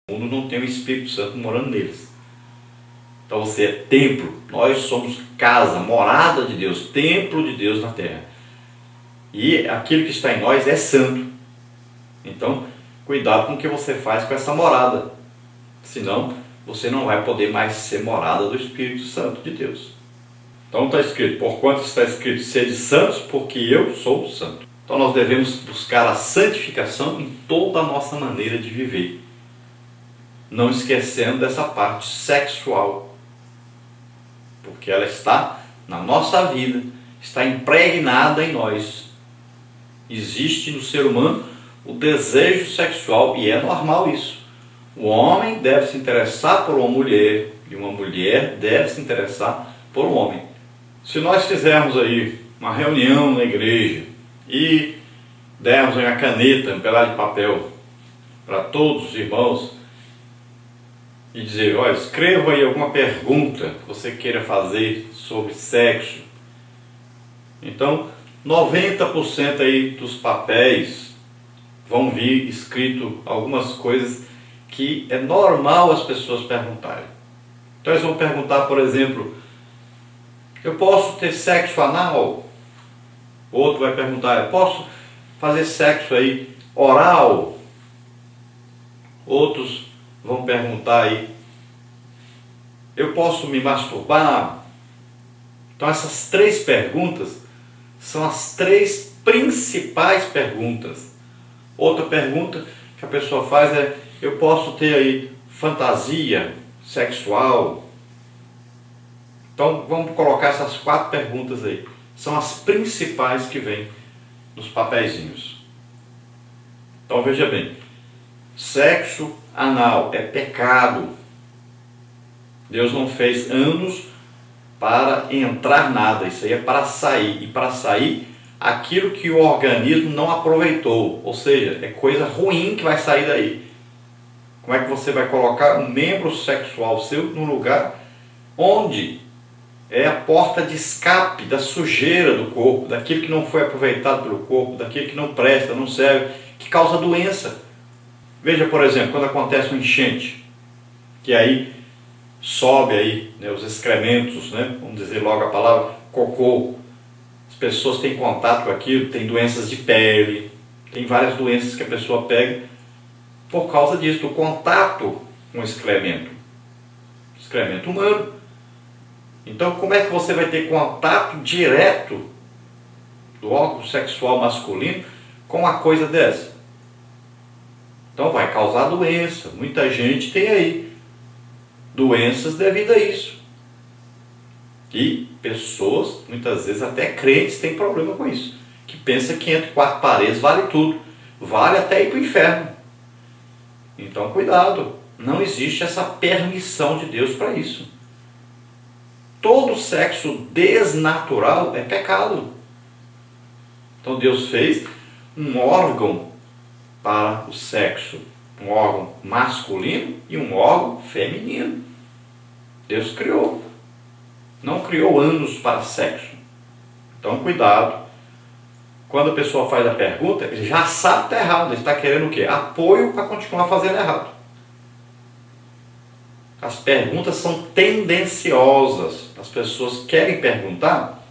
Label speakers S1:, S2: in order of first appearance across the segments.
S1: O mundo não tem o Espírito Santo morando neles. Então você é templo, nós somos casa, morada de Deus, templo de Deus na terra. E aquilo que está em nós é santo. Então, cuidado com o que você faz com essa morada. Senão, você não vai poder mais ser morada do Espírito Santo de Deus. Então está escrito, porquanto está escrito, sede santos, porque eu sou santo. Então nós devemos buscar a santificação em toda a nossa maneira de viver. Não esquecendo dessa parte sexual. Porque ela está na nossa vida, está impregnada em nós. Existe no ser humano o desejo sexual e é normal isso. O homem deve se interessar por uma mulher e uma mulher deve se interessar por um homem. Se nós fizermos aí uma reunião na igreja e dermos uma caneta, um pedaço de papel para todos os irmãos e dizer, olha, escreva aí alguma pergunta que você queira fazer sobre sexo. Então, 90% aí dos papéis vão vir escrito algumas coisas que é normal as pessoas perguntarem. Então eles vão perguntar, por exemplo, eu posso ter sexo anal? Outro vai perguntar, eu posso fazer sexo aí oral? Outros vão perguntar aí, eu posso me masturbar? Então essas três perguntas são as três principais perguntas. Outra pergunta que a pessoa faz é, eu posso ter aí fantasia sexual? Então vamos colocar essas 4 perguntas aí. São as principais que vêm nos papeizinhos. Então veja bem, sexo anal é pecado. Deus não fez anos para entrar nada, isso aí é para sair. E para sair, aquilo que o organismo não aproveitou, ou seja, é coisa ruim que vai sair daí. Como é que você vai colocar um membro sexual seu num lugar onde é a porta de escape da sujeira do corpo, daquilo que não foi aproveitado pelo corpo, daquilo que não presta, não serve, que causa doença. Veja, por exemplo, quando acontece uma enchente, que aí sobe aí, né, os excrementos, né, vamos dizer logo a palavra, cocô. As pessoas têm contato com aquilo, tem doenças de pele, tem várias doenças que a pessoa pega por causa disso, do contato com o excremento humano. Então, como é que você vai ter contato direto do órgão sexual masculino com uma coisa dessa? Então vai causar doença. Muita gente tem aí doenças devido a isso. E pessoas, muitas vezes até crentes, têm problema com isso. Que pensa que entre 4 paredes vale tudo. Vale até ir para o inferno. Então cuidado. Não existe essa permissão de Deus para isso. Todo sexo desnatural é pecado. Então Deus fez um órgão para o sexo. Um órgão masculino e um órgão feminino. Deus criou. Não criou ânus para sexo. Então cuidado. Quando a pessoa faz a pergunta, ele já sabe que está errado. Ele está querendo o quê? Apoio para continuar fazendo errado. As perguntas são tendenciosas. As pessoas querem perguntar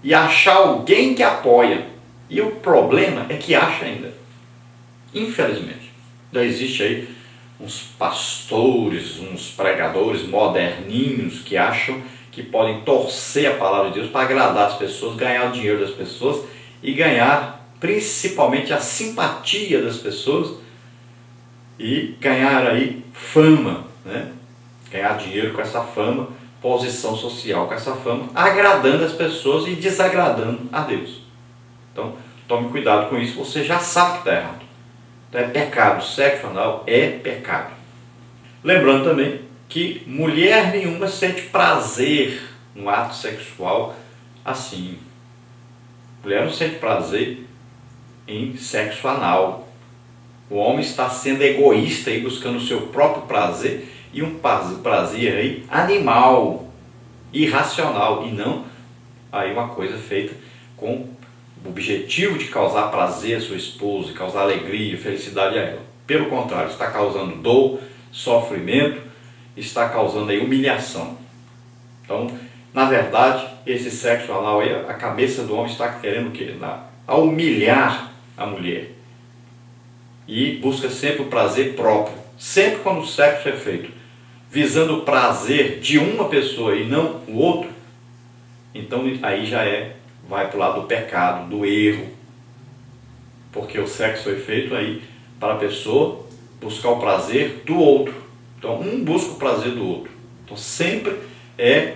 S1: e achar alguém que apoia. E o problema é que acha ainda. Infelizmente. Já existe aí uns pastores, uns pregadores moderninhos que acham que podem torcer a palavra de Deus para agradar as pessoas, ganhar o dinheiro das pessoas e ganhar principalmente a simpatia das pessoas e ganhar aí fama, né? Ganhar dinheiro com essa fama, posição social com essa fama, agradando as pessoas e desagradando a Deus. Então, tome cuidado com isso, você já sabe que está errado. Então, é pecado, sexo anal é pecado. Lembrando também que mulher nenhuma sente prazer no ato sexual assim. Mulher não sente prazer em sexo anal. O homem está sendo egoísta e buscando o seu próprio prazer e um prazer aí animal, irracional e não aí uma coisa feita com o objetivo de causar prazer à sua esposa, causar alegria, felicidade a ela. Pelo contrário, está causando dor, sofrimento, está causando aí humilhação. Então, na verdade, esse sexo anal aí, a cabeça do homem está querendo o quê? A humilhar a mulher. E busca sempre o prazer próprio. Sempre quando o sexo é feito visando o prazer de uma pessoa e não o outro, então aí já vai para o lado do pecado, do erro. Porque o sexo foi feito aí para a pessoa buscar o prazer do outro. Então um busca o prazer do outro. Então sempre é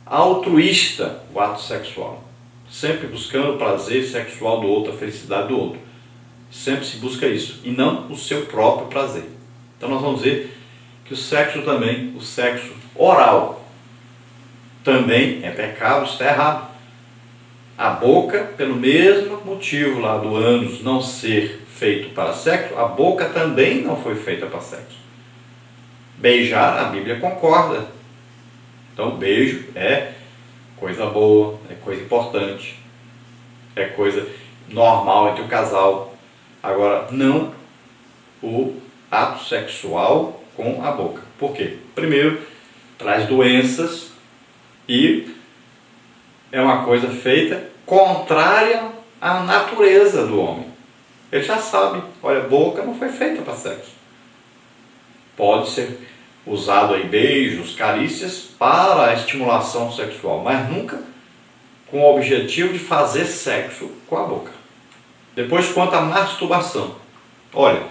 S1: altruísta o ato sexual. Sempre buscando o prazer sexual do outro, a felicidade do outro. Sempre se busca isso, e não o seu próprio prazer. Então nós vamos ver que o sexo também, o sexo oral, também é pecado, está errado. A boca, pelo mesmo motivo lá do ânus não ser feito para sexo, a boca também não foi feita para sexo. Beijar, a Bíblia concorda. Então beijo é coisa boa, é coisa importante, é coisa normal entre o casal. Agora, não o ato sexual com a boca. Por quê? Primeiro, traz doenças e é uma coisa feita contrária à natureza do homem. Ele já sabe, olha, boca não foi feita para sexo. Pode ser usado aí beijos, carícias para a estimulação sexual, mas nunca com o objetivo de fazer sexo com a boca. Depois, quanto à masturbação. Olha,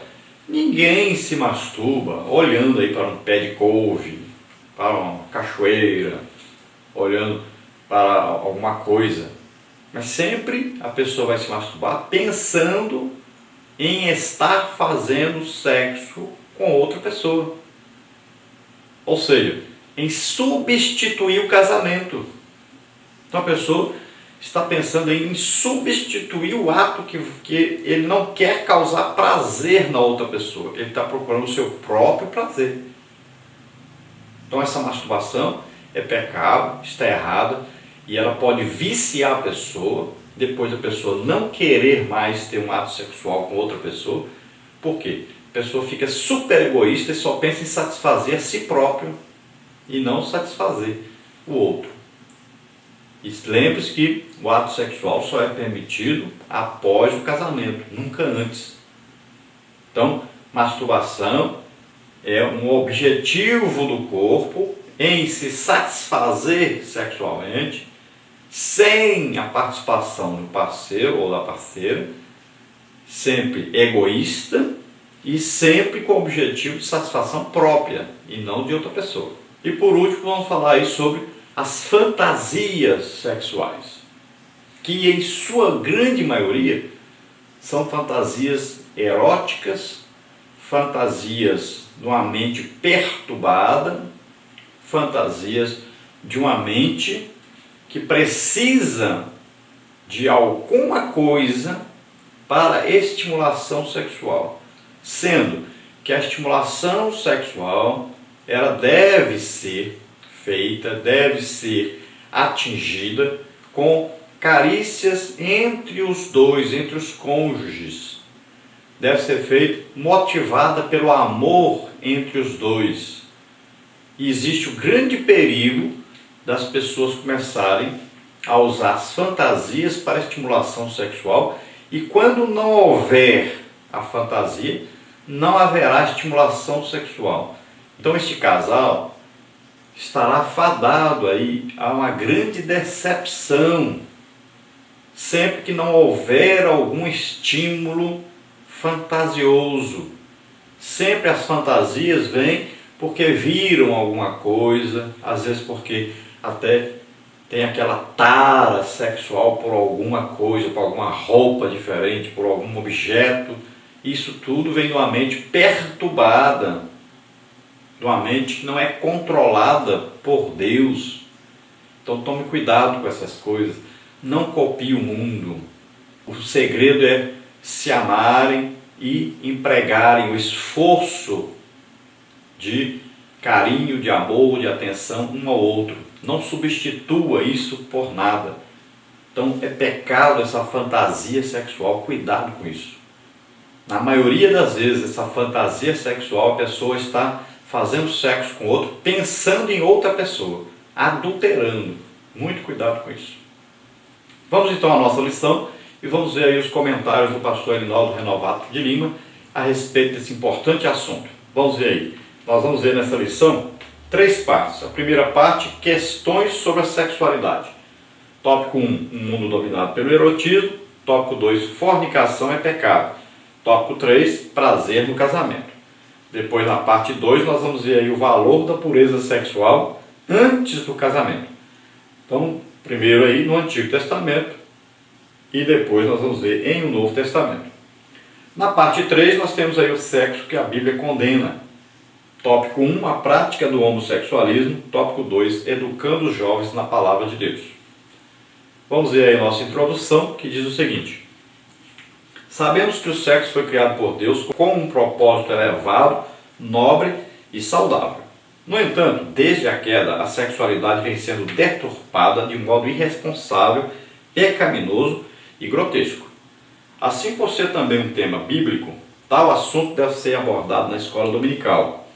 S1: ninguém se masturba olhando aí para um pé de couve, para uma cachoeira, olhando para alguma coisa. Mas sempre a pessoa vai se masturbar pensando em estar fazendo sexo com outra pessoa. Ou seja, em substituir o casamento. Então a pessoa está pensando em substituir o ato que ele não quer causar prazer na outra pessoa. Ele está procurando o seu próprio prazer. Então essa masturbação é pecado, está errada, e ela pode viciar a pessoa, depois a pessoa não querer mais ter um ato sexual com outra pessoa. Por quê? A pessoa fica super egoísta e só pensa em satisfazer a si próprio e não satisfazer o outro. E lembre-se que o ato sexual só é permitido após o casamento, nunca antes. Então, masturbação é um objetivo do corpo em se satisfazer sexualmente, sem a participação do parceiro ou da parceira, sempre egoísta e sempre com o objetivo de satisfação própria e não de outra pessoa. E por último, vamos falar aí sobre as fantasias sexuais, que em sua grande maioria são fantasias eróticas, fantasias de uma mente perturbada, fantasias de uma mente que precisa de alguma coisa para estimulação sexual, sendo que a estimulação sexual ela deve ser feita, deve ser atingida com carícias entre os dois, entre os cônjuges. Deve ser feita motivada pelo amor entre os dois. E existe o grande perigo das pessoas começarem a usar as fantasias para estimulação sexual, e quando não houver a fantasia, não haverá estimulação sexual. Então este casal estará fadado aí a uma grande decepção, sempre que não houver algum estímulo fantasioso. Sempre as fantasias vêm porque viram alguma coisa, às vezes porque até tem aquela tara sexual por alguma coisa, por alguma roupa diferente, por algum objeto. Isso tudo vem de uma mente perturbada, de uma mente que não é controlada por Deus. Então tome cuidado com essas coisas, não copie o mundo. O segredo é se amarem e empregarem o esforço de carinho, de amor, de atenção um ao outro. Não substitua isso por nada. Então é pecado essa fantasia sexual, cuidado com isso. Na maioria das vezes, essa fantasia sexual, a pessoa está fazendo sexo com outro, pensando em outra pessoa, adulterando. Muito cuidado com isso. Vamos então à nossa lição e vamos ver aí os comentários do pastor Elinaldo Renovato de Lima a respeito desse importante assunto. Vamos ver aí. Nós vamos ver nessa lição 3 partes. A primeira parte, questões sobre a sexualidade. Tópico 1, um mundo dominado pelo erotismo. Tópico 2, fornicação é pecado. Tópico 3, prazer no casamento. Depois, na parte 2, nós vamos ver aí o valor da pureza sexual antes do casamento. Então, primeiro aí no Antigo Testamento e depois nós vamos ver em o Novo Testamento. Na parte 3, nós temos aí o sexo que a Bíblia condena. Tópico 1, a prática do homossexualismo. Tópico 2, educando os jovens na palavra de Deus. Vamos ver aí a nossa introdução, que diz o seguinte: sabemos que o sexo foi criado por Deus com um propósito elevado, nobre e saudável. No entanto, desde a queda, a sexualidade vem sendo deturpada de um modo irresponsável, pecaminoso e grotesco. Assim, por ser também um tema bíblico, tal assunto deve ser abordado na escola dominical.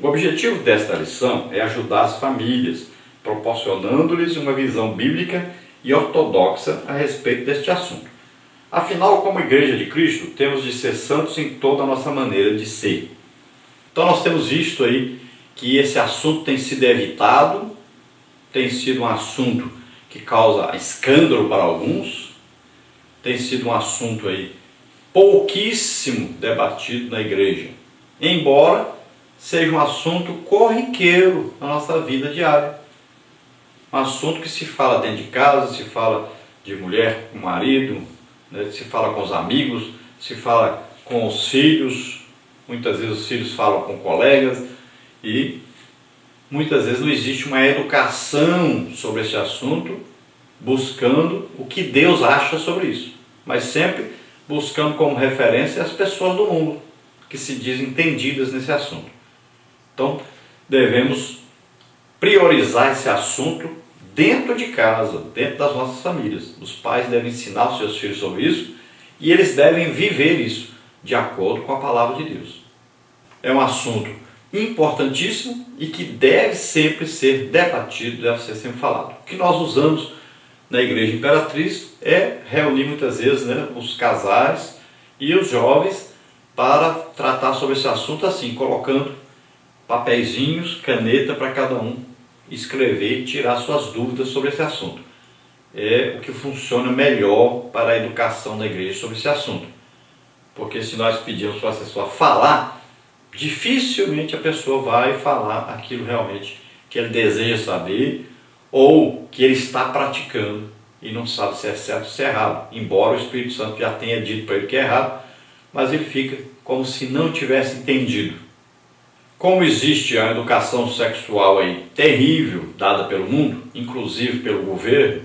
S1: O objetivo desta lição é ajudar as famílias, proporcionando-lhes uma visão bíblica e ortodoxa a respeito deste assunto. Afinal, como Igreja de Cristo, temos de ser santos em toda a nossa maneira de ser. Então nós temos visto aí que esse assunto tem sido evitado, tem sido um assunto que causa escândalo para alguns, tem sido um assunto aí pouquíssimo debatido na igreja, embora seja um assunto corriqueiro na nossa vida diária. Um assunto que se fala dentro de casa, se fala de mulher com marido, né, se fala com os amigos, se fala com os filhos, muitas vezes os filhos falam com colegas e muitas vezes não existe uma educação sobre esse assunto, buscando o que Deus acha sobre isso, mas sempre buscando como referência as pessoas do mundo que se dizem entendidas nesse assunto. Então devemos priorizar esse assunto dentro de casa, dentro das nossas famílias. Os pais devem ensinar os seus filhos sobre isso e eles devem viver isso de acordo com a palavra de Deus. É um assunto importantíssimo e que deve sempre ser debatido, deve ser sempre falado. O que nós usamos na Igreja Imperatriz é reunir muitas vezes, né, os casais e os jovens para tratar sobre esse assunto assim, colocando papeizinhos, caneta para cada um escrever e tirar suas dúvidas sobre esse assunto. É o que funciona melhor para a educação da igreja sobre esse assunto. Porque se nós pedirmos para a pessoa falar, dificilmente a pessoa vai falar aquilo realmente que ele deseja saber ou que ele está praticando e não sabe se é certo ou se é errado. Embora o Espírito Santo já tenha dito para ele que é errado, mas ele fica como se não tivesse entendido. Como existe a educação sexual aí terrível dada pelo mundo, inclusive pelo governo,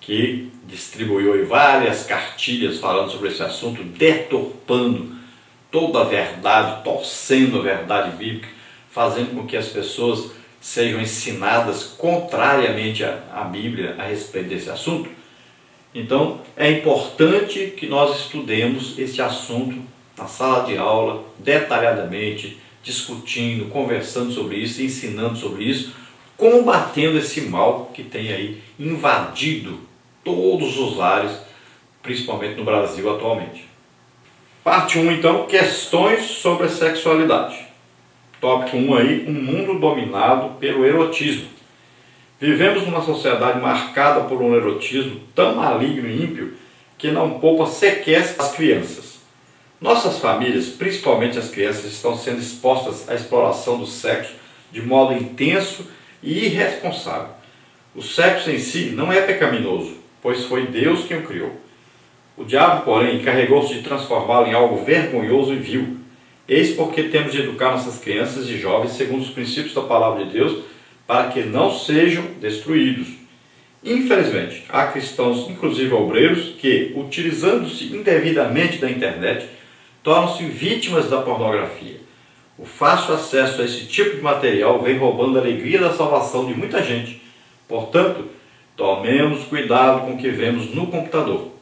S1: que distribuiu aí várias cartilhas falando sobre esse assunto, deturpando toda a verdade, torcendo a verdade bíblica, fazendo com que as pessoas sejam ensinadas contrariamente à Bíblia a respeito desse assunto. Então, é importante que nós estudemos esse assunto na sala de aula, detalhadamente, discutindo, conversando sobre isso, ensinando sobre isso, combatendo esse mal que tem aí invadido todos os lares, principalmente no Brasil atualmente. Parte 1, então, questões sobre a sexualidade. Tópico 1 aí, um mundo dominado pelo erotismo. Vivemos numa sociedade marcada por um erotismo tão maligno e ímpio que não poupa sequer as crianças. Nossas famílias, principalmente as crianças, estão sendo expostas à exploração do sexo de modo intenso e irresponsável. O sexo em si não é pecaminoso, pois foi Deus quem o criou. O diabo, porém, encarregou-se de transformá-lo em algo vergonhoso e vil. Eis porque temos de educar nossas crianças e jovens segundo os princípios da palavra de Deus, para que não sejam destruídos. Infelizmente, há cristãos, inclusive obreiros, que, utilizando-se indevidamente da internet, tornam-se vítimas da pornografia. O fácil acesso a esse tipo de material vem roubando a alegria da salvação de muita gente. Portanto, tomemos cuidado com o que vemos no computador.